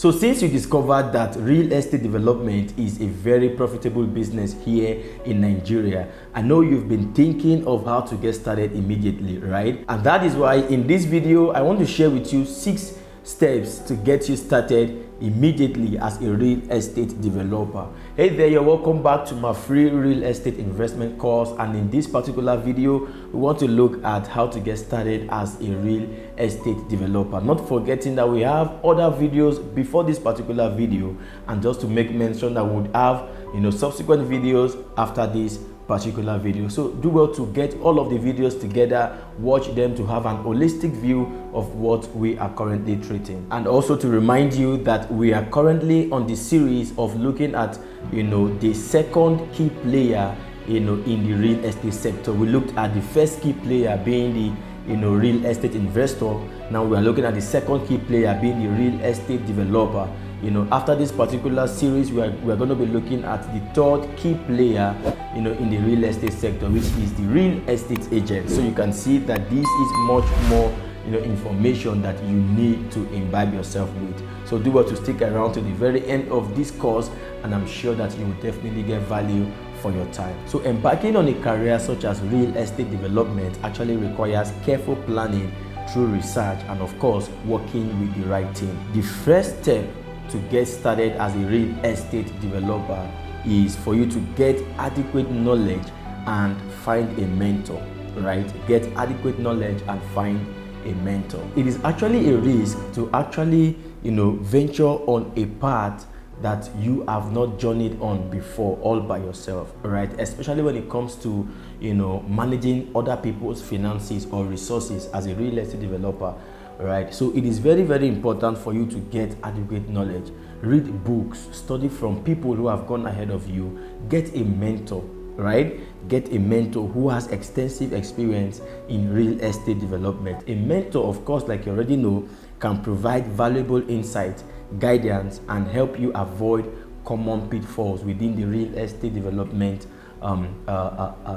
So since you discovered that real estate development is a very profitable business here in Nigeria, I know you've been thinking of how to get started immediately, right? And that is why in this video, I want to share with you 6 steps to get you started immediately as a real estate developer. Hey there, you're welcome back to my free real estate investment course, and in this particular video we want to look at how to get started as a real estate developer, not forgetting that we have other videos before this particular video, and just to make mention that we would have subsequent videos after this particular video. So do well to get all of the videos together, watch them to have an holistic view of what we are currently treating, and also to remind you that we are currently on the series of looking at the second key player in the real estate sector. We looked at the first key player being the real estate investor. Now we are looking at the second key player being the real estate developer. After this particular series, we are going to be looking at the third key player in the real estate sector, which is the real estate agent. So you can see that this is much more information that you need to imbibe yourself with. So do well to stick around to the very end of this course, and I'm sure that you will definitely get value for your time. So embarking on a career such as real estate development actually requires careful planning through research and of course working with the right team. The first step to get started as a real estate developer is for you to get adequate knowledge and find a mentor, right? Get adequate knowledge and find a mentor. It is actually a risk to actually venture on a path that you have not journeyed on before all by yourself, right? Especially when it comes to managing other people's finances or resources as a real estate developer, right? So it is very, very important for you to get adequate knowledge. Read books, study from people who have gone ahead of you, get a mentor, right? Get a mentor who has extensive experience in real estate development. A mentor, of course, like you already know, can provide valuable insight, guidance, and help you avoid common pitfalls within the real estate development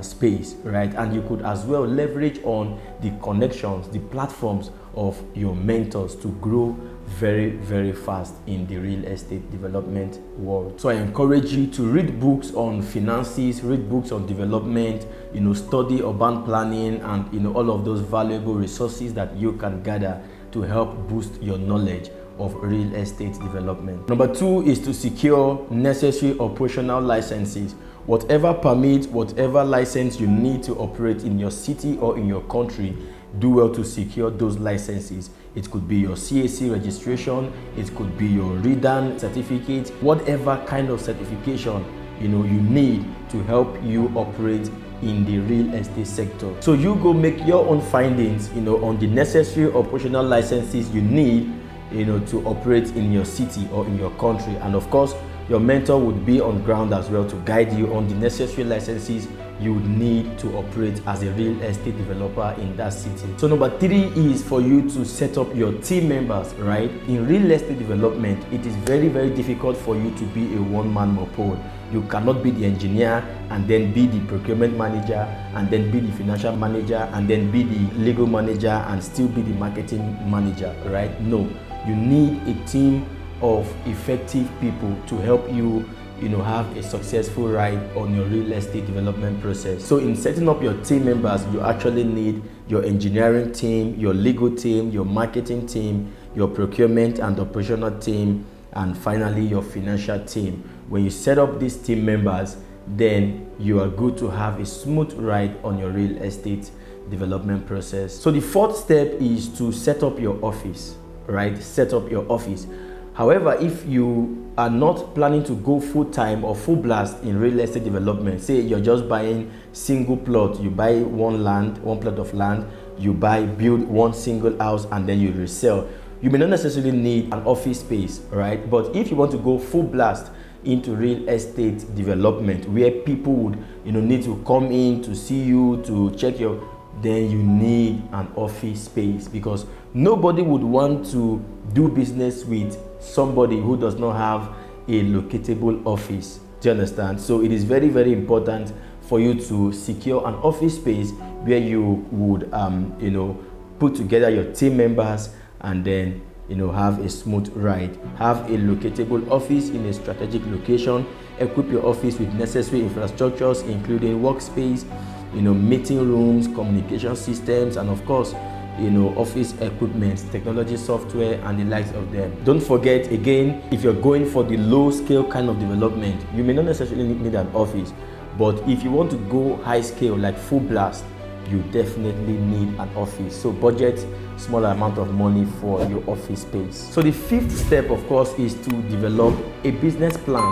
space, right? And you could as well leverage on the connections, the platforms of your mentors to grow very, very fast in the real estate development world. So I encourage you to read books on finances, read books on development, study urban planning, and all of those valuable resources that you can gather to help boost your knowledge of real estate development. Number 2 is to secure necessary operational licenses. Whatever permit, whatever license you need to operate in your city or in your country, do well to secure those licenses. It could be your CAC registration, it could be your REDAN certificate, whatever kind of certification you need to help you operate in the real estate sector. So you go make your own findings on the necessary operational licenses you need to operate in your city or in your country, and of course your mentor would be on ground as well to guide you on the necessary licenses you would need to operate as a real estate developer in that city. So number 3 is for you to set up your team members, right? In real estate development, it is very, very difficult for you to be a one-man moped. You cannot be the engineer and then be the procurement manager and then be the financial manager and then be the legal manager and still be the marketing manager, right? No, you need a team of effective people to help you have a successful ride on your real estate development process. So in setting up your team members, you actually need your engineering team, your legal team, your marketing team, your procurement and operational team, and finally your financial team. When you set up these team members, then you are good to have a smooth ride on your real estate development process. So the 4th step is to set up your office, right? Set up your office. However, if you are not planning to go full-time or full blast in real estate development, say you're just buying single plot, you buy one plot of land, build one single house and then you resell, you may not necessarily need an office space, right? But if you want to go full blast into real estate development where people would need to come in to see you, to check then you need an office space, because nobody would want to do business with somebody who does not have a locatable office. Do you understand? So it is very, very important for you to secure an office space where you would put together your team members and then have a smooth ride. Have a locatable office in a strategic location. Equip your office with necessary infrastructures, including workspace, meeting rooms, communication systems, and of course, office equipment, technology software, and the likes of them. Don't forget, again, if you're going for the low scale kind of development, you may not necessarily need an office, but if you want to go high scale, like full blast, you definitely need an office. So budget small amount of money for your office space. So the fifth step, of course, is to develop a business plan,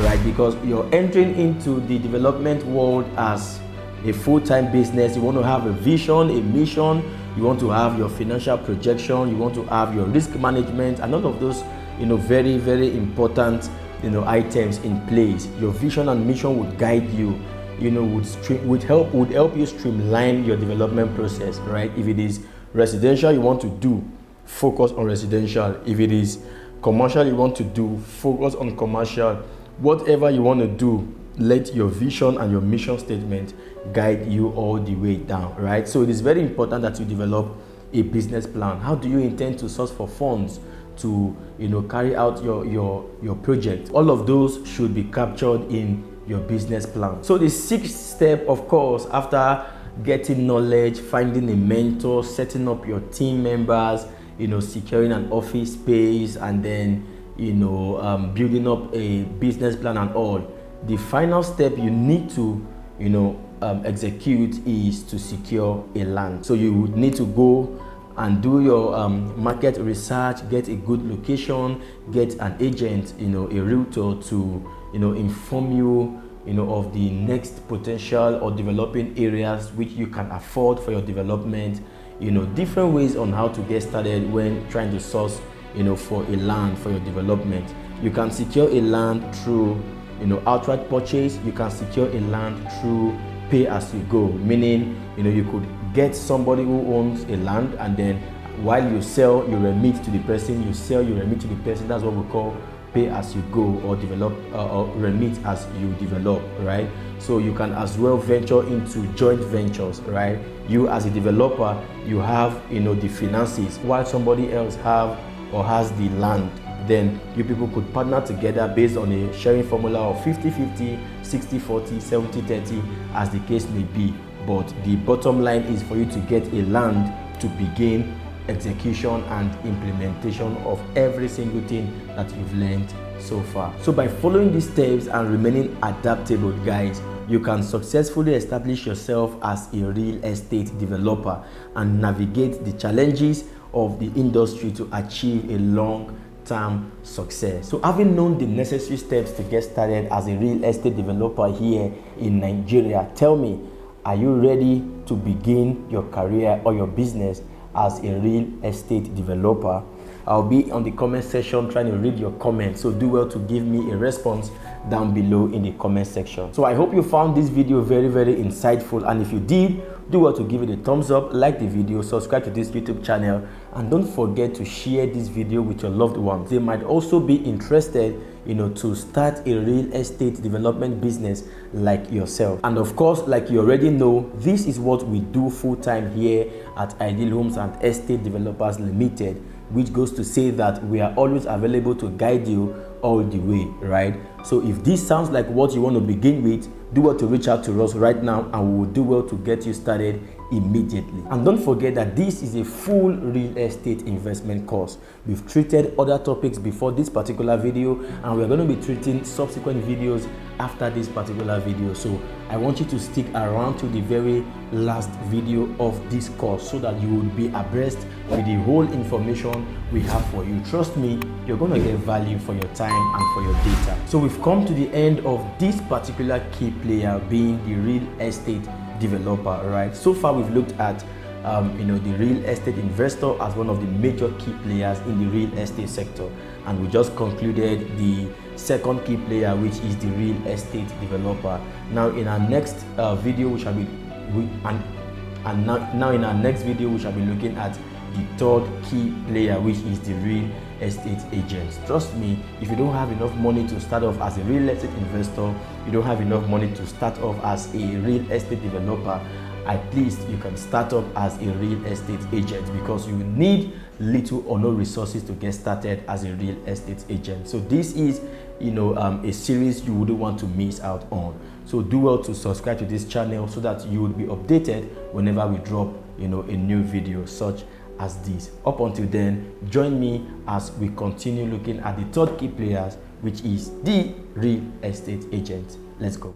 right? Because you're entering into the development world as a full-time business. You want to have a vision, a mission, you want to have your financial projection, you want to have your risk management, and all of those very, very important items in place. Your vision and mission would guide you, would help you streamline your development process, right? If it is residential you want to do, focus on residential. If it is commercial you want to do, focus on commercial. Whatever you want to do, let your vision and your mission statement guide you all the way down, right? So it is very important that you develop a business plan. How do you intend to source for funds to carry out your project? All of those should be captured in your business plan. So the sixth step, of course, after getting knowledge, finding a mentor, setting up your team members, securing an office space, and then building up a business plan and all, the final step you need to execute is to secure a land. So you would need to go and do your market research, get a good location, get an agent, a realtor to inform you of the next potential or developing areas which you can afford for your development, different ways on how to get started when trying to source for a land for your development. You can secure a land through outright purchase. You can secure a land through pay as you go, meaning you could get somebody who owns a land, and then while you sell you remit to the person, you sell you remit to the person. That's what we call pay as you go, or develop or remit as you develop, right? So you can as well venture into joint ventures, right? You as a developer, you have the finances, while somebody else has the land. Then you people could partner together based on a sharing formula of 50-50, 60-40, 70-30, as the case may be. But the bottom line is for you to get a land to begin execution and implementation of every single thing that you've learned so far. So by following these steps and remaining adaptable, guys, you can successfully establish yourself as a real estate developer and navigate the challenges of the industry to achieve a long-term success. So having known the necessary steps to get started as a real estate developer here in Nigeria, tell me, are you ready to begin your career or your business as a real estate developer? I'll be on the comment section trying to read your comments, so do well to give me a response down below in the comment section. So I hope you found this video very, very insightful, and if you did, do well to give it a thumbs up, like the video, subscribe to this YouTube channel, and don't forget to share this video with your loved ones. They might also be interested to start a real estate development business like yourself. And of course, like you already know, this is what we do full-time here at Ideal Homes and Estate Developers Limited, which goes to say that we are always available to guide you all the way, right? So if this sounds like what you want to begin with, do well to reach out to us right now, and we will do well to get you started immediately. And don't forget that this is a full real estate investment course. We've treated other topics before this particular video, and we're going to be treating subsequent videos after this particular video. So I want you to stick around to the very last video of this course so that you will be abreast with the whole information we have for you. Trust me, you're going to get value for your time and for your data. So we've come to the end of this particular key player, being the real estate developer, right? So far we've looked at the real estate investor as one of the major key players in the real estate sector, and we just concluded the second key player, which is the real estate developer. Now in our next video we shall be now in our next video we shall be looking at the third key player, which is the real estate agents. Trust me, if you don't have enough money to start off as a real estate investor, you don't have enough money to start off as a real estate developer, at least you can start up as a real estate agent, because you need little or no resources to get started as a real estate agent. So this is, a series you wouldn't want to miss out on. So do well to subscribe to this channel so that you will be updated whenever we drop, a new video such as this. Up until then, join me as we continue looking at the third key players, which is the real estate agent. Let's go.